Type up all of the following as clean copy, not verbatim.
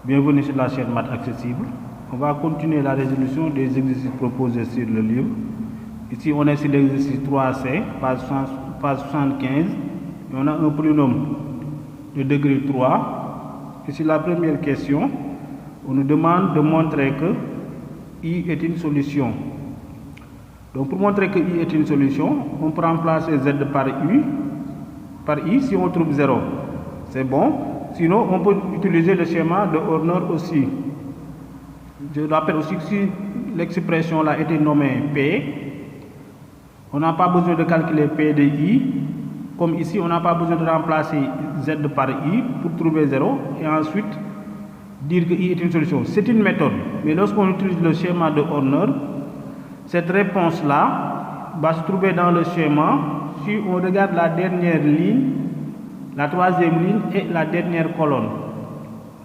Bienvenue sur la chaîne Maths Accessible. On va continuer la résolution des exercices proposés sur le livre. Ici, on est sur l'exercice 3C, page 75. Et on a un polynôme de degré 3. Ici, la première question, on nous demande de montrer que I est une solution. Donc, pour montrer que I est une solution, on peut remplacer Z par I si on trouve 0. C'est bon. Sinon, on peut utiliser le schéma de Horner aussi. Je rappelle aussi que si l'expression là était nommée P, on n'a pas besoin de calculer P de I. Comme ici, on n'a pas besoin de remplacer Z par I pour trouver 0 et ensuite dire que I est une solution. C'est une méthode. Mais lorsqu'on utilise le schéma de Horner, cette réponse-là va se trouver dans le schéma. Si on regarde la dernière ligne, la troisième ligne et la dernière colonne,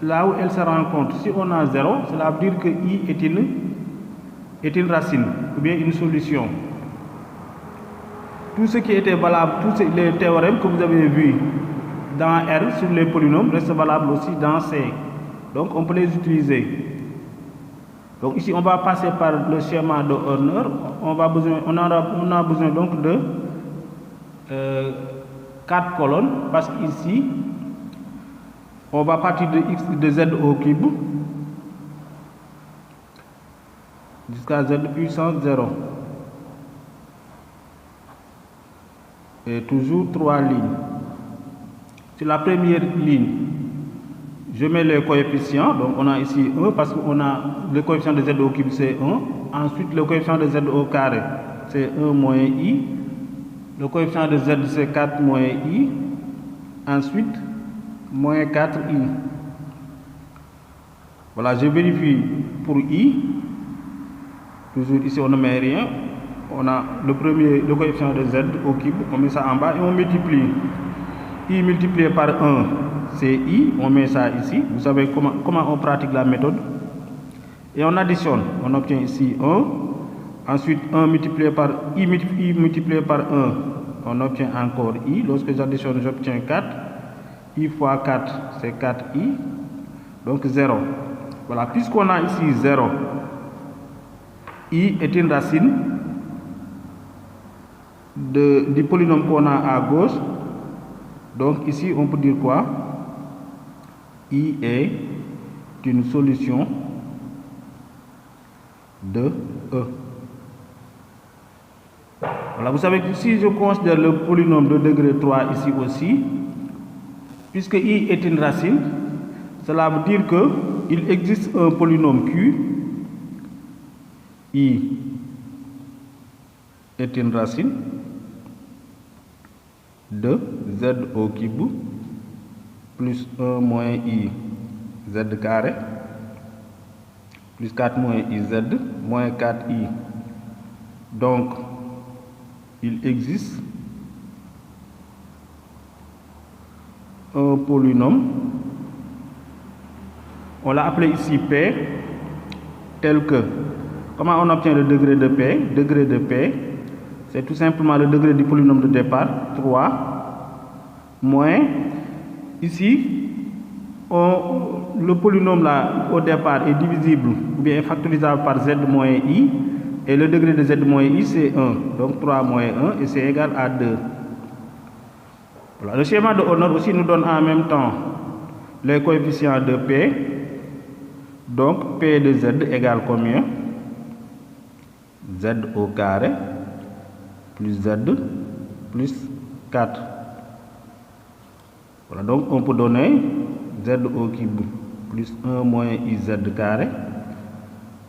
là où elle se rencontre, si on a 0, cela veut dire que I est une racine ou bien une solution. Tout ce qui était valable, tous les théorèmes que vous avez vus dans R sur les polynômes restent valables aussi dans C. Donc on peut les utiliser. Donc ici on va passer par le schéma de Horner. On a besoin donc de 4 colonnes parce qu'ici on va partir de x de z au cube jusqu'à z puissance 0 et toujours 3 lignes. Sur la première ligne, je mets les coefficients. Donc on a ici 1 parce qu'on a le coefficient de z au cube c'est 1. Ensuite le coefficient de z au carré c'est 1 moins i. Le coefficient de z c'est 4 moins i. Ensuite, moins 4i. Voilà, je vérifie pour i. Toujours ici, on ne met rien. On a le coefficient de z au cube. On met ça en bas et on multiplie. I multiplié par 1, c'est i. On met ça ici. Vous savez comment on pratique la méthode. Et on additionne. On obtient ici 1. Ensuite, 1 multiplié par i multiplié par 1, on obtient encore i. Lorsque j'additionne, j'obtiens 4. I fois 4, c'est 4i. Donc 0. Voilà, puisqu'on a ici 0, i est une racine du polynôme qu'on a à gauche. Donc ici, on peut dire quoi? I est une solution de E. Voilà, vous savez que si je considère le polynôme de degré 3 ici aussi, puisque I est une racine, cela veut dire qu'il existe un polynôme Q. I est une racine de z au cube plus 1 moins i z carré plus 4 moins i z moins 4i. Donc, il existe un polynôme, on l'a appelé ici P, tel que, comment on obtient le degré de P? Degré de P, c'est tout simplement le degré du polynôme de départ, 3, moins, ici, le polynôme là, au départ, est divisible, ou bien est factorisable par z moins i, et le degré de z moins i, c'est 1. Donc 3 moins 1, et c'est égal à 2. Voilà. Le schéma de Horner aussi nous donne en même temps les coefficients de P. Donc P de z égale combien? Z au carré plus z plus 4. Voilà, donc on peut donner z au cube plus 1 moins i z carré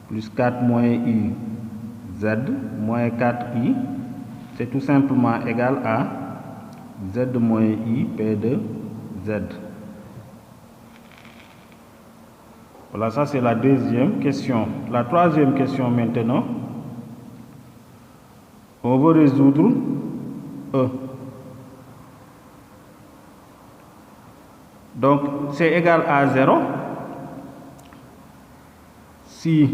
plus 4 moins i z moins 4i, c'est tout simplement égal à z moins i p de z. Voilà, ça c'est la deuxième question. La troisième question maintenant, on veut résoudre E. Donc c'est égal à 0 si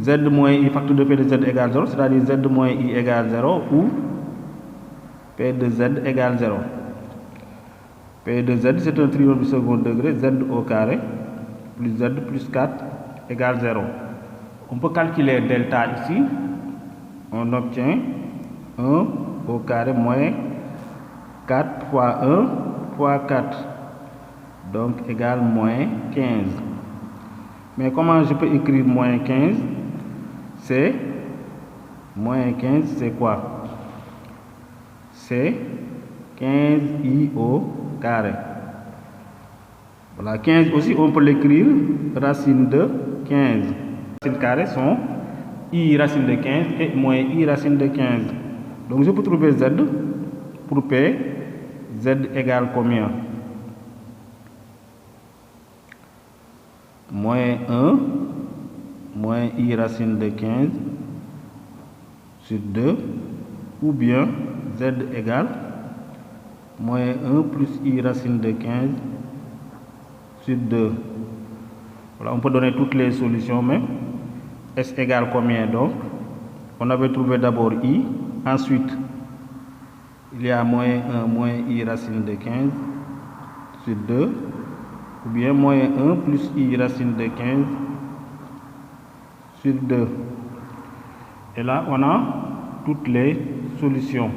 z moins i facteur de p de z égale 0, c'est-à-dire z moins i égale 0 ou p de z égale 0. P de z c'est un triangle du second degré, z au carré plus z plus 4 égale 0. On peut calculer delta ici. On obtient 1 au carré moins 4 fois 1 fois 4. Donc égale moins 15. Mais comment je peux écrire moins 15? C'est moins 15, c'est quoi? C'est 15i au carré. Voilà, 15 aussi, on peut l'écrire racine de 15. Les racines carrées sont i racine de 15 et moins i racine de 15. Donc je peux trouver z pour p. Z égale combien? Moins 1 moins i racine de 15 sur 2, ou bien z égale moins 1 plus i racine de 15 sur 2. Voilà, on peut donner toutes les solutions, mais s égale combien donc? On avait trouvé d'abord i, ensuite il y a moins 1 moins i racine de 15 sur 2, ou bien moins 1 plus i racine de 15 sur 2. Et là, on a toutes les solutions.